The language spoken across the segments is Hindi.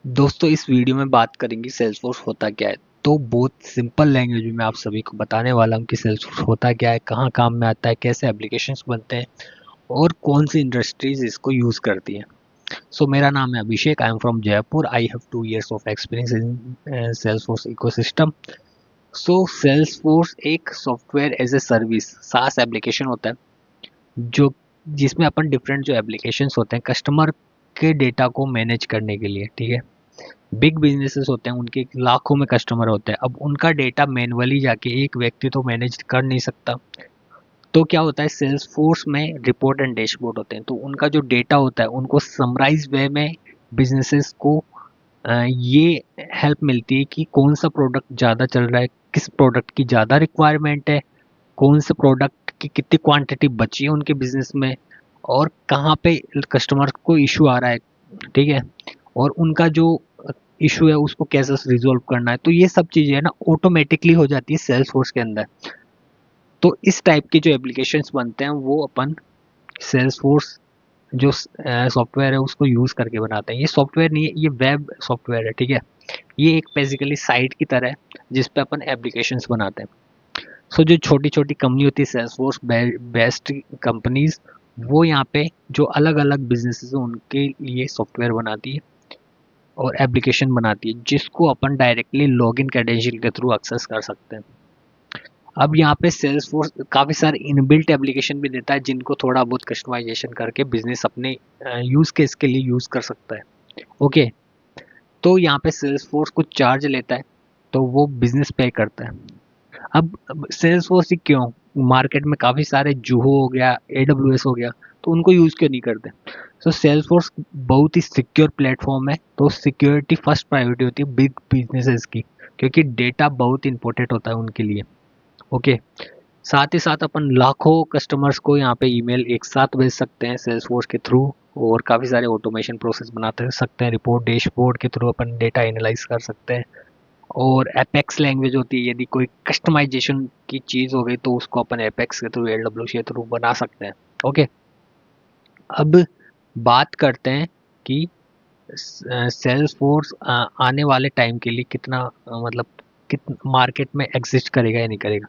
दोस्तों इस वीडियो में बात करेंगे सेल्सफोर्स होता क्या है। तो बहुत सिंपल लैंग्वेज में मैं आप सभी को बताने वाला हूँ कि सेल्सफोर्स होता क्या है, कहाँ काम में आता है, कैसे एप्लीकेशंस बनते हैं और कौन सी इंडस्ट्रीज इसको यूज़ करती हैं। सो मेरा नाम है Abhishek, I am from Jaipur. I have 2 years of experience in Salesforce ecosystem. So Salesforce एक software as a service SaaS application होता है जो जिसमें अपन डिफरेंट जो एप्लीकेशंस होते हैं कस्टमर के डेटा को मैनेज करने के लिए, ठीक है। बिग बिजनेसेस होते हैं, उनके लाखों में कस्टमर होते हैं। अब उनका डेटा मैनुअली जाके एक व्यक्ति तो मैनेज कर नहीं सकता। तो क्या होता है, सेल्स फोर्स में रिपोर्ट एंड डैशबोर्ड होते हैं, तो उनका जो डेटा होता है उनको समराइज वे में बिजनेसेस को ये हेल्प मिलती है कि कौन सा प्रोडक्ट ज़्यादा चल रहा है, किस प्रोडक्ट की ज़्यादा रिक्वायरमेंट है, कौन से प्रोडक्ट की कितनी क्वांटिटी बची है उनके बिजनेस में, और कहाँ पे कस्टमर को इशू आ रहा है, ठीक है। और उनका जो इशू है उसको कैसे रिजोल्व करना है। तो ये सब चीज़ें है ना ऑटोमेटिकली हो जाती है सेल्स फोर्स के अंदर। तो इस टाइप के जो एप्लीकेशंस बनते हैं वो अपन सेल्स फोर्स जो सॉफ्टवेयर है उसको यूज़ करके बनाते हैं। ये सॉफ्टवेयर नहीं है, ये वेब सॉफ्टवेयर है, ठीक है। ये एक बेसिकली साइट की तरह है जिस पे अपन एप्लीकेशंस बनाते हैं। सो जो छोटी छोटी कंपनी होती है सेल्स फोर्स बेस्ट कंपनीज, वो यहाँ पे जो अलग अलग बिजनेसेस हैं उनके लिए सॉफ्टवेयर बनाती है और एप्लीकेशन बनाती है जिसको अपन डायरेक्टली लॉगिन क्रेडेंशियल के थ्रू एक्सेस कर सकते हैं। अब यहाँ पे सेल्स फोर्स काफ़ी सारे इनबिल्ट एप्लीकेशन भी देता है जिनको थोड़ा बहुत कस्टमाइजेशन करके बिजनेस अपने यूज़ केस के लिए यूज़ कर सकता है। ओके, तो यहाँ पे सेल्स फोर्स कुछ चार्ज लेता है तो वो बिजनेस पे करता है। अब सेल्स फोर्स ही क्यों, मार्केट में काफ़ी सारे जूहो हो गया, AWS हो गया, तो उनको यूज़ क्यों नहीं करते। सो सेल्स फोर्स बहुत ही सिक्योर प्लेटफॉर्म है, तो सिक्योरिटी फर्स्ट प्रायोरिटी होती है बिग बिजनेसेस की, क्योंकि डेटा बहुत इंपॉर्टेंट होता है उनके लिए। ओके, साथ ही साथ अपन लाखों कस्टमर्स को यहाँ पे ईमेल एक साथ भेज सकते हैं सेल्सफोर्स के थ्रू, और काफ़ी सारे ऑटोमेशन प्रोसेस बनाते सकते हैं, रिपोर्ट डैशबोर्ड के थ्रू अपन डेटा एनालाइज कर सकते हैं। और एपेक्स लैंग्वेज होती है, यदि कोई कस्टमाइजेशन की चीज़ हो गई तो उसको अपन एपेक्स के थ्रू, LWC के थ्रू बना सकते हैं। ओके, अब बात करते हैं कि सेल्स फोर्स आने वाले टाइम के लिए कितना मतलब कित मार्केट में एग्जिस्ट करेगा या नहीं करेगा।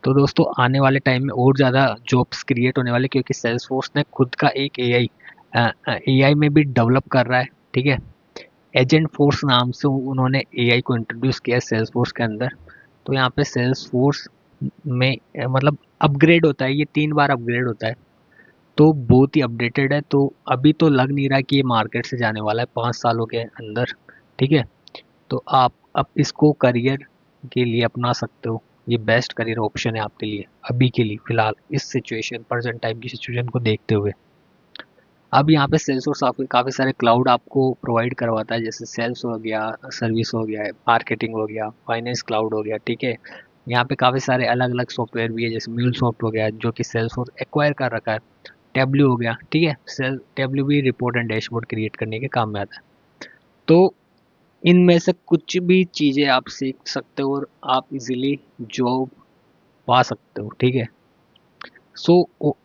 तो दोस्तों आने वाले टाइम में और ज़्यादा जॉब्स क्रिएट होने वाले, क्योंकि सेल्स फोर्स ने खुद का एक एआई में भी डेवलप कर रहा है, ठीक है। एजेंट फोर्स नाम से उन्होंने एआई को इंट्रोड्यूस किया सेल्स फोर्स के अंदर। तो यहाँ पे सेल्स फोर्स में मतलब अपग्रेड होता है, ये 3 बार अपग्रेड होता है, तो बहुत ही अपडेटेड है। तो अभी तो लग नहीं रहा कि ये मार्केट से जाने वाला है 5 सालों के अंदर, ठीक है। तो आप अब इसको करियर के लिए अपना सकते हो, ये बेस्ट करियर ऑप्शन है आपके लिए अभी के लिए, फिलहाल इस सिचुएशन, प्रेजेंट टाइम की सिचुएशन को देखते हुए। अब यहाँ पे सेल्सफोर्स आपके काफ़ी सारे क्लाउड आपको प्रोवाइड करवाता है, जैसे सेल्स हो गया, सर्विस हो गया, मार्केटिंग हो गया, फाइनेंस क्लाउड हो गया, ठीक है। यहाँ पे काफ़ी सारे अलग अलग सॉफ्टवेयर भी है, जैसे म्यूलसॉफ्ट हो गया जो कि सेल्सफोर्स एक्वायर कर रखा है, टेब्ल्यू हो गया, ठीक है। सेल टेब्ल्यू भी रिपोर्ट एंड डैशबोर्ड क्रिएट करने के काम में आता है। तो इनमें से कुछ भी चीज़ें आप सीख सकते हो और आप इजीली जॉब पा सकते हो, ठीक है। सो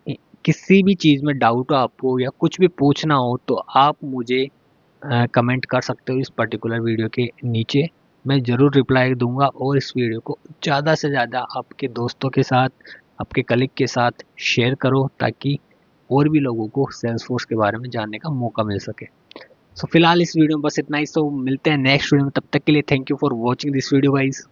किसी भी चीज़ में डाउट हो आपको या कुछ भी पूछना हो तो आप मुझे कमेंट कर सकते हो इस पर्टिकुलर वीडियो के नीचे। मैं ज़रूर रिप्लाई दूंगा, और इस वीडियो को ज़्यादा से ज़्यादा आपके दोस्तों के साथ, आपके कलीग के साथ शेयर करो ताकि और भी लोगों को सेल्सफोर्स के बारे में जानने का मौका मिल सके। सो फिलहाल इस वीडियो में बस इतना ही। सो मिलते हैं नेक्स्ट वीडियो में, तब तक के लिए thank you for watching this video guys.